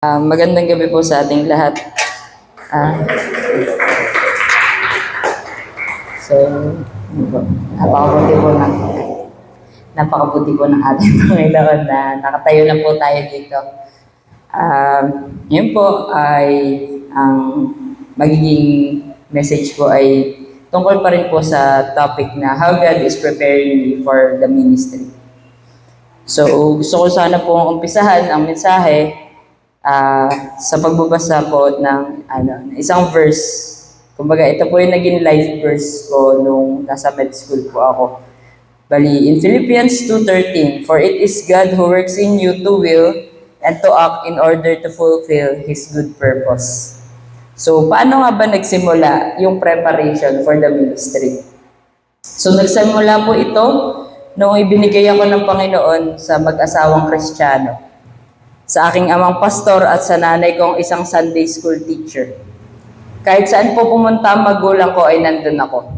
Magandang gabi po sa ating lahat. Ah, so, napakabuti po ng napakabuti po ng ating Panginoon na nakatayo na po tayo dito. Yun po ay ang magiging message po ay tungkol pa rin po sa topic na how God is preparing me for the ministry. So, gusto ko sana po umpisahan ang mensahe sa pagbabasa po ng isang verse. Kumbaga, ito po yung naging life verse ko nung nasa med school po ako. Bali, in Philippians 2:13, "For it is God who works in you to will and to act in order to fulfill His good purpose." So, paano nga ba nagsimula yung preparation for the ministry? So, nagsimula po ito nung ibinigay ako ng Panginoon sa mag-asawang Kristiyano, sa aking amang pastor at sa nanay kong isang Sunday school teacher. Kahit saan po pumunta ang magulang ko ay nandun ako.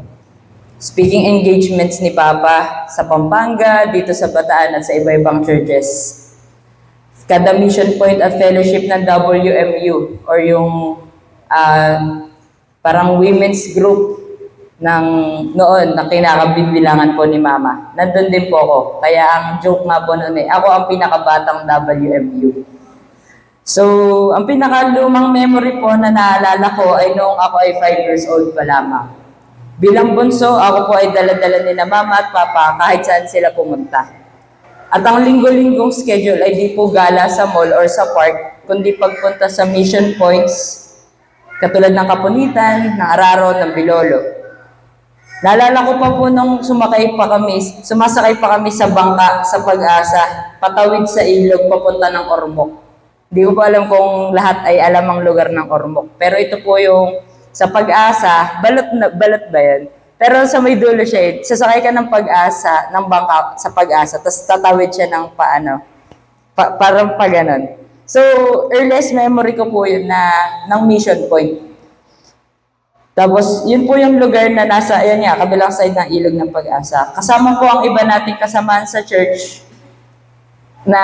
Speaking engagements ni Papa sa Pampanga, dito sa Bataan at sa iba-ibang churches. Kada mission point at fellowship ng WMU or yung parang women's group ng noon na kinakabibilangan po ni Mama. Nandun din po ako. Kaya ang joke nga po noon ako ang pinakabatang WMU. So, ang pinakalumang memory po na naalala ko ay noong ako ay 5 years old pa lamang. Bilang bunso, ako po ay dala-dala ni na Mama at Papa kahit saan sila pumunta. At ang linggo-linggong schedule ay di po gala sa mall or sa park, kundi pagpunta sa mission points, katulad ng Kapunitan, ng Araro, ng Bilolo. Naalala ko pa po nung sumasakay pa kami sa bangka sa Pag-asa, patawid sa ilog papunta ng Ormoc. Hindi ko pa alam kung lahat ay alam ang lugar ng Ormoc. Pero ito po yung sa Pag-asa, balot ba yan? Pero sa may dulo siya, sasakay ka ng Pag-asa, ng bangka sa Pag-asa, tapos tatawid siya ng parang pa ganon. So, earliest memory ko po yun ng mission point. Tapos, yun po yung lugar na nasa, kabilang side ng ilog ng Pag-asa. Kasama po ang iba nating kasamaan sa church na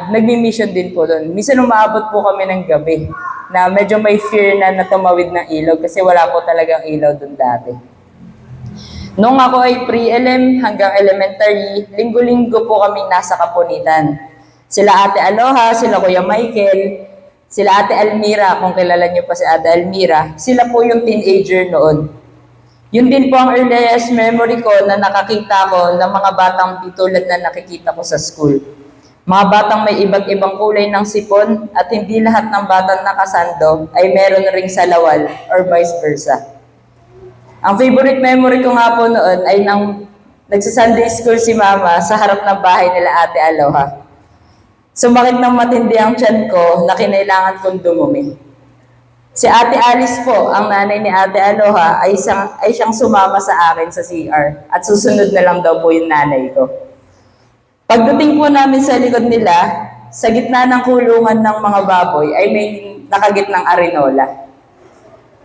nagmi-mission din po doon. Minsan umaabot po kami ng gabi na medyo may fear na tumawid ng ilog kasi wala po talagang ilaw doon dati. Nung ako ay pre-LM hanggang elementary, linggo-linggo po kami nasa Kapunitan. Sila Ate Aloha, sila Kuya Michael, sila Ate Almira, kung kilala niyo pa si Ate Almira, sila po yung teenager noon. Yun din po ang earliest memory ko na nakakita ko ng mga batang tulad na nakikita ko sa school. Mga batang may iba't ibang kulay ng sipon at hindi lahat ng batang nakasando ay meron ring salawal or vice versa. Ang favorite memory ko nga po noon ay nang nagsa-Sunday school si Mama sa harap ng bahay nila Ate Aloha. Sumakit ng matindi ang tiyan ko na kinailangan kong dumumi. Si Ate Alice po, ang nanay ni Ate Aloha, ay siyang sumama sa akin sa CR at susunod na lang daw po yung nanay ko. Pagdating po namin sa likod nila, sa gitna ng kulungan ng mga baboy ay may nakagit ng arenola.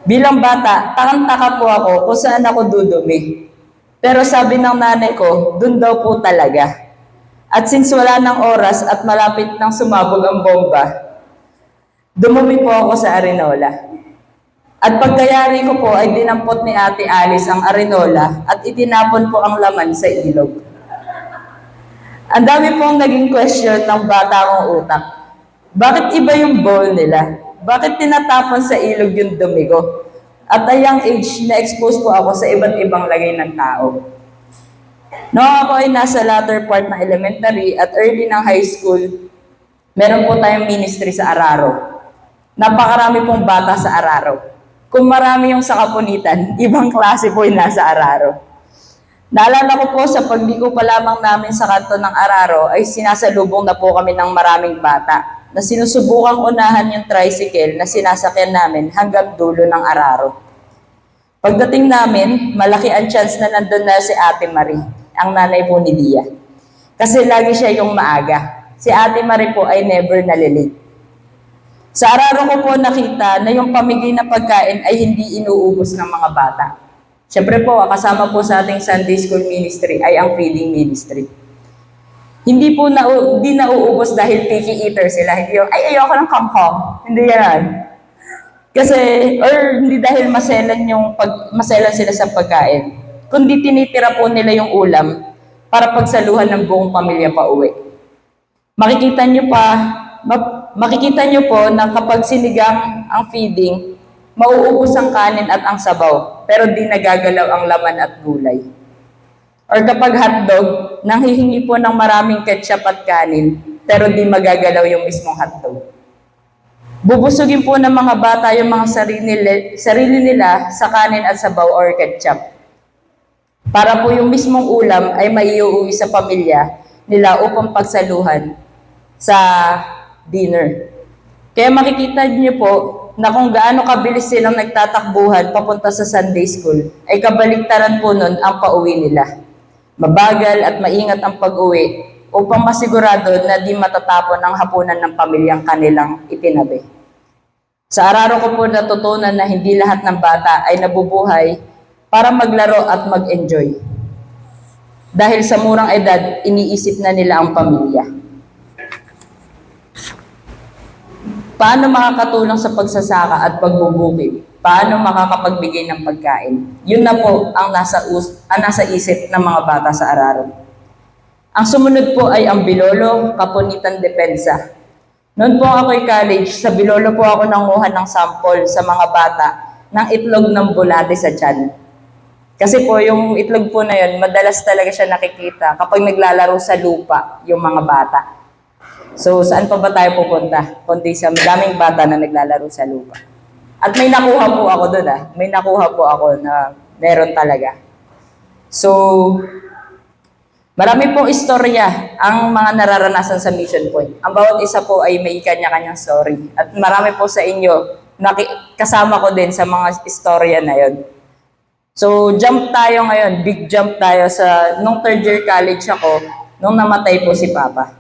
Bilang bata, takang-taka po ako kung saan ako dudumi. Pero sabi ng nanay ko, dun daw po talaga. At since wala ng oras at malapit nang sumabog ang bomba, dumumi po ako sa arenola. At pagkayari ko po ay dinampot ni Ate Alice ang arenola at itinapon po ang laman sa ilog. Ang dami pong naging question ng bata kong utak. Bakit iba yung bowl nila? Bakit tinatapon sa ilog yung dumi ko? At a young age, na-expose po ako sa iba't ibang lagay ng tao. Noong ako ay nasa latter part ng elementary at early ng high school, meron po tayong ministry sa Araro. Napakarami pong bata sa Araro. Kung marami yung sa Kapunitan, ibang klase po yung nasa Araro. Naalala ko po sa pagliko pa lamang namin sa kanto ng Araro ay sinasalubong na po kami ng maraming bata na sinusubukang unahan yung tricycle na sinasakyan namin hanggang dulo ng Araro. Pagdating namin, malaki ang chance na nandun na si Ate Marie, ang nanay po ni Dia. Kasi lagi siya yung maaga. Si Ate Marie po ay never nalilate. Sa Araro ko po nakita na yung pamigay na pagkain ay hindi inuubos ng mga bata. Siyempre po, kasama po sa ating Sunday School Ministry ay ang feeding ministry. Hindi po di nauubos dahil picky eater sila. Hindi yung, ay, ayoko ng kangkong. Hindi yan. Kasi, or hindi dahil maselan sila sa pagkain. Kundi tinitira po nila yung ulam para pagsaluhan ng buong pamilya pa uwi. Makikita nyo po na kapag sinigang ang feeding, mauubos ang kanin at ang sabaw, pero di nagagalaw ang laman at gulay. Or kapag hotdog, nanghihingi po ng maraming ketchup at kanin, pero di magagalaw yung mismong hotdog. Bubusugin po ng mga bata yung mga sarili nila sa kanin at sabaw or ketchup. Para po yung mismong ulam ay maiuwi sa pamilya nila upang pagsaluhan sa dinner. Kaya makikita niyo po na kung gaano kabilis silang nagtatakbuhan papunta sa Sunday school, ay kabaliktaran po nun ang pauwi nila. Mabagal at maingat ang pag-uwi upang masigurado na di matatapon ang hapunan ng pamilyang kanilang itinabi. Sa araro ko po natutunan na hindi lahat ng bata ay nabubuhay para maglaro at mag-enjoy. Dahil sa murang edad, iniisip na nila ang pamilya. Paano makakatulong sa pagsasaka at pagbubukid? Paano makakapagbigay ng pagkain? Yun na po ang nasa isip ng mga bata sa araro. Ang sumunod po ay ang Bilolo Kapunitan Depensa. Noon po ako'y college, sa Bilolo po ako nanguha ng sample sa mga bata ng itlog ng bulate sa tiyan. Kasi po yung itlog po na yun, madalas talaga siya nakikita kapag naglalaro sa lupa yung mga bata. So, saan pa ba tayo pupunta? Kundi sa madaming bata na naglalaro sa lupa. At may nakuha po ako doon May nakuha po ako na meron talaga. So, marami pong istorya ang mga nararanasan sa Mission Point. Ang bawat isa po ay may kanya-kanyang story. At marami po sa inyo, kasama ko din sa mga istorya na yon. So, jump tayo ngayon. Big jump tayo nung third year college ako, nung namatay po si Papa.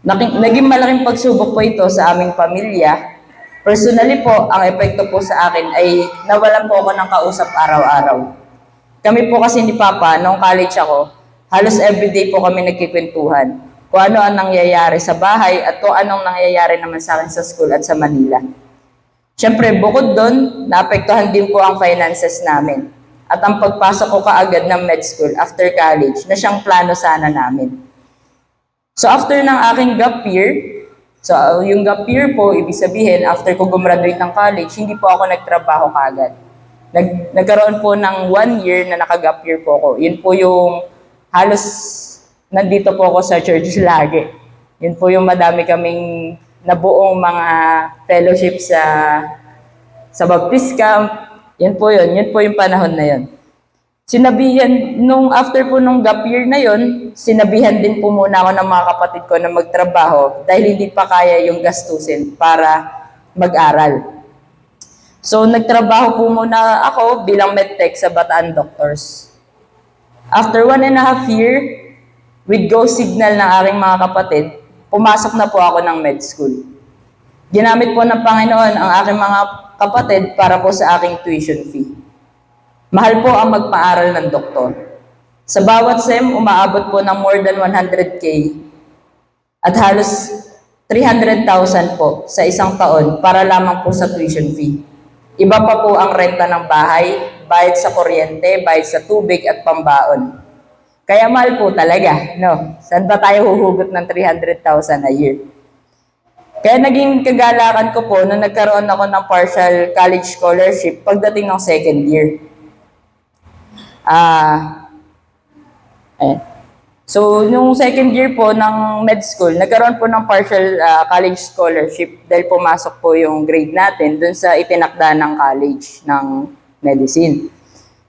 Naging malaking pagsubok po ito sa aming pamilya. Personally po, ang epekto po sa akin ay nawalan po ako ng kausap araw-araw. Kami po kasi ni Papa, nung college ako, halos everyday po kami nagkikwentuhan. Kung ano ang nangyayari sa bahay at kung anong nangyayari naman sa akin sa school at sa Manila. Siyempre, bukod doon, naapektuhan din po ang finances namin. At ang pagpasok ko kaagad ng med school after college na siyang plano sana namin. So after ng aking gap year, so yung gap year po, ibig sabihin, after ko gumraduate ng college, hindi po ako nagtrabaho kaagad. Nagkaroon po ng 1 year na naka-gap year po ako. Yun po yung halos nandito po ako sa church lagi. Yun po yung madami kaming nabuong mga fellowship sa Baptist Camp. Yun po yung panahon na yun. Sinabihan, after po nung gap year na yun, sinabihan din po muna ako ng mga kapatid ko na magtrabaho dahil hindi pa kaya yung gastusin para mag-aral. So, nagtrabaho po muna ako bilang medtech sa Bataan Doctors. After 1.5 year, with go signal ng aking mga kapatid, pumasok na po ako ng med school. Ginamit po ng Panginoon ang aking mga kapatid para po sa aking tuition fee. Mahal po ang magpaaral ng doktor. Sa bawat SEM, umaabot po ng more than 100K at halos 300,000 po sa isang taon para lamang po sa tuition fee. Iba pa po ang renta ng bahay, bayad sa kuryente, bayad sa tubig at pambaon. Kaya mahal po talaga, no? Saan ba tayo huhugot ng 300,000 a year? Kaya naging kagalakan ko po nung nagkaroon ako ng partial college scholarship pagdating ng second year. So, nung second year po ng med school, nagkaroon po ng partial college scholarship dahil pumasok po yung grade natin dun sa itinakda ng college ng medicine.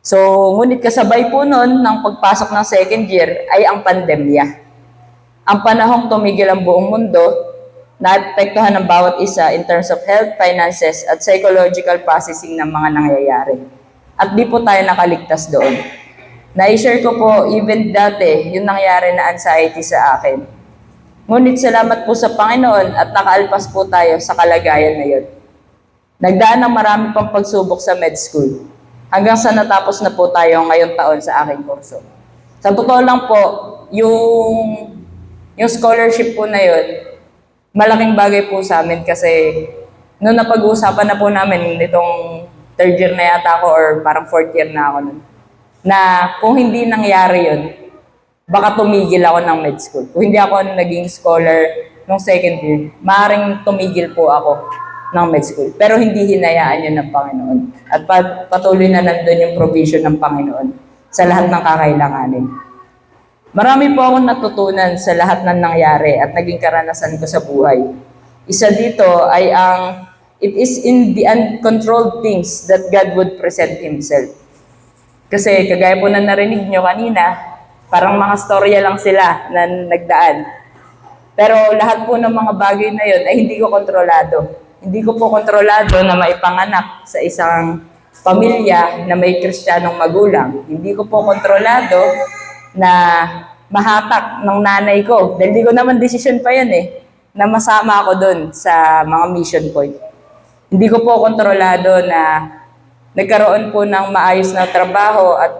So, ngunit kasabay po nun ng pagpasok ng second year ay ang pandemya. Ang panahong tumigil ang buong mundo, naapektuhan ng bawat isa in terms of health, finances, at psychological processing ng mga nangyayari. At di po tayo nakaligtas doon. Na-share ko po, even dati, yung nangyari na anxiety sa akin. Ngunit salamat po sa Panginoon at nakaalpas po tayo sa kalagayan na yun. Nagdaan ng marami pang pagsubok sa med school. Hanggang sa natapos na po tayo ngayong taon sa aking kurso. Sa totoo lang po, yung Yung scholarship po na yun, malaking bagay po sa amin kasi noon napag-uusapan na po namin nitong third year na yata ako or parang fourth year na ako nun, na kung hindi nangyari yun, baka tumigil ako ng med school. Kung hindi ako naging scholar nung second year, maaaring tumigil po ako ng med school. Pero hindi hinayaan yun ng Panginoon. At patuloy na nandun yung provision ng Panginoon sa lahat ng kakailanganin. Marami po akong natutunan sa lahat ng nangyari at naging karanasan ko sa buhay. Isa dito ay it is in the uncontrolled things that God would present Himself. Kasi kagaya po na narinig nyo kanina, parang mga storya lang sila na nagdaan. Pero lahat po ng mga bagay na yun ay hindi ko kontrolado. Hindi ko po kontrolado na maipanganak sa isang pamilya na may Kristiyanong magulang. Hindi ko po kontrolado na mahatak ng nanay ko. Dahil di ko naman decision pa yun na masama ako doon sa mga mission point. Hindi ko po kontrolado na nagkaroon po ng maayos na trabaho at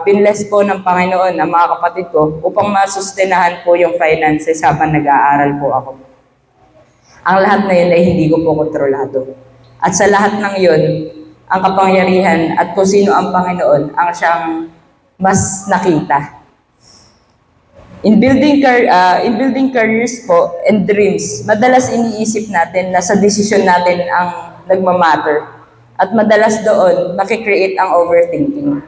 pinless po ng Panginoon ang mga kapatid ko upang masustenahan po yung finances habang nag-aaral po ako. Ang lahat na yun ay hindi ko po kontrolado. At sa lahat ng yun, ang kapangyarihan at kung sino ang Panginoon ang siyang mas nakita. In building careers po and dreams, madalas iniisip natin na sa desisyon natin ang nagmamatter. At madalas doon, nakikreate ang overthinking.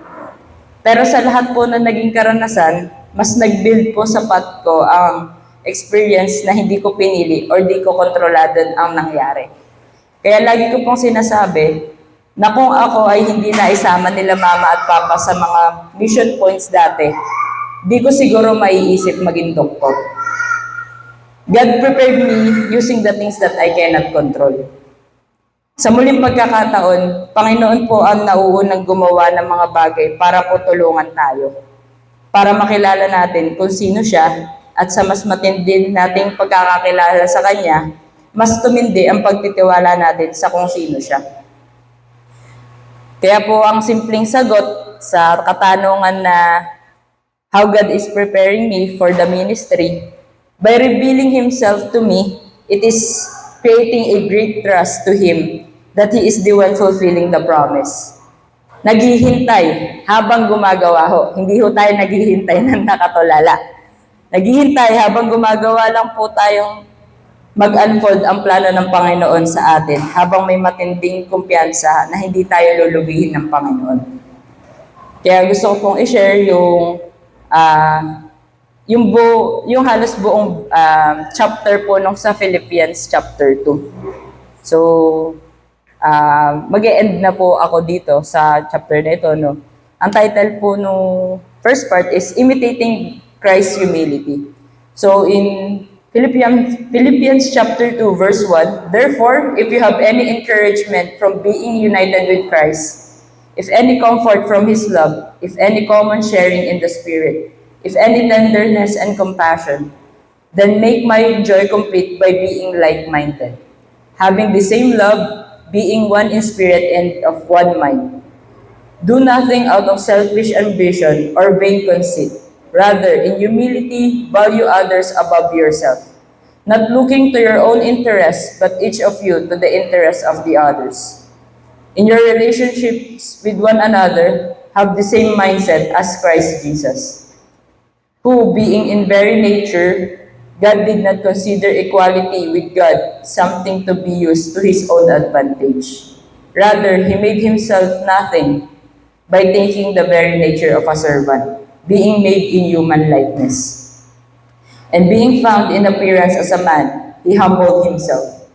Pero sa lahat po na naging karanasan, mas nag-build po sa path ko ang experience na hindi ko pinili or di ko kontrolado ang nangyari. Kaya lagi ko pong sinasabi na kung ako ay hindi na isama nila mama at papa sa mga mission points dati, di ko siguro maiisip maging doktor. God prepared me using the things that I cannot control. Sa muling pagkakataon, Panginoon po ang nauunang gumawa ng mga bagay para po tulungan tayo. Para makilala natin kung sino siya at sa mas matindi nating pagkakakilala sa Kanya, mas tumindi ang pagtitiwala natin sa kung sino siya. Kaya po ang simpleng sagot sa katanungan na how God is preparing me for the ministry, by revealing Himself to me, it is creating a great trust to Him that He is the one fulfilling the promise. Naghihintay habang gumagawa ho. Hindi ho tayo naghihintay ng nakatulala. Naghihintay habang gumagawa lang po tayong mag-unfold ang plano ng Panginoon sa atin habang may matinding kumpiyansa na hindi tayo lulubihin ng Panginoon. Kaya gusto ko pong i-share yung halos buong chapter po nung sa Philippians chapter 2. So, mag-e-end na po ako dito sa chapter na ito. No? Ang title po nung first part is Imitating Christ's Humility. So, in Philippians chapter 2, verse 1, therefore, if you have any encouragement from being united with Christ, if any comfort from His love, if any common sharing in the Spirit, if any tenderness and compassion, then make my joy complete by being like-minded, having the same love, being one in spirit and of one mind. Do nothing out of selfish ambition or vain conceit. Rather, in humility, value others above yourself, not looking to your own interests, but each of you to the interests of the others. In your relationships with one another, have the same mindset as Christ Jesus, who, being in very nature, God did not consider equality with God something to be used to His own advantage. Rather, He made Himself nothing by taking the very nature of a servant, being made in human likeness. And being found in appearance as a man, He humbled Himself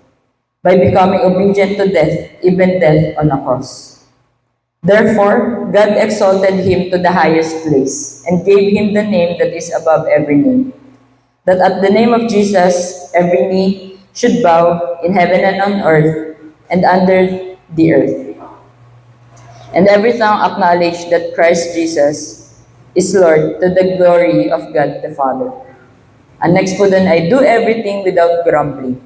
by becoming obedient to death, even death on a cross. Therefore, God exalted Him to the highest place and gave Him the name that is above every name, that at the name of Jesus, every knee should bow in heaven and on earth and under the earth, and every tongue acknowledge that Christ Jesus is Lord, to the glory of God the Father. And next po dun, I do everything without grumbling.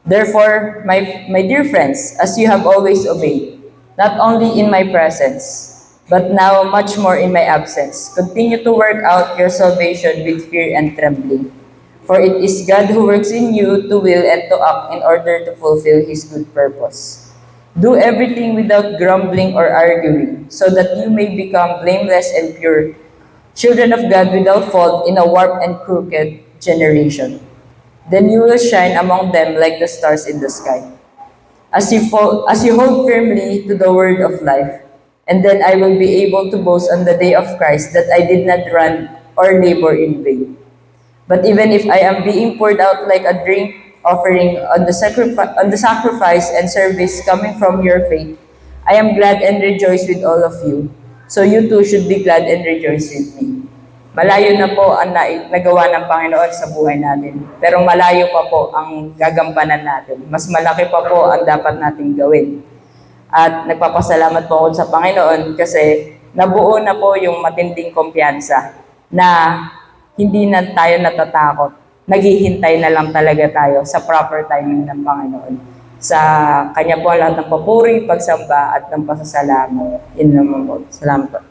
Therefore, my dear friends, as you have always obeyed, not only in my presence, but now much more in my absence, continue to work out your salvation with fear and trembling. For it is God who works in you to will and to act in order to fulfill His good purpose. Do everything without grumbling or arguing, so that you may become blameless and pure, children of God without fault in a warped and crooked generation. Then you will shine among them like the stars in the sky, as you hold firmly to the word of life. And then I will be able to boast on the day of Christ that I did not run or labor in vain. But even if I am being poured out like a drink offering on the sacrifice and service coming from your faith, I am glad and rejoice with all of you. So you too should be glad and rejoice with me. Malayo na po ang nagawa ng Panginoon sa buhay natin. Pero malayo pa po ang gagampanan natin. Mas malaki pa po ang dapat nating gawin. At nagpapasalamat po ako sa Panginoon kasi nabuo na po yung matinding kumpiyansa na hindi na tayo natatakot. Naghihintay na lang talaga tayo sa proper timing ng Panginoon. Sa Kanya po lahat ng papuri, pagsamba at ng pasasalamat. Yun naman po. Salamat po.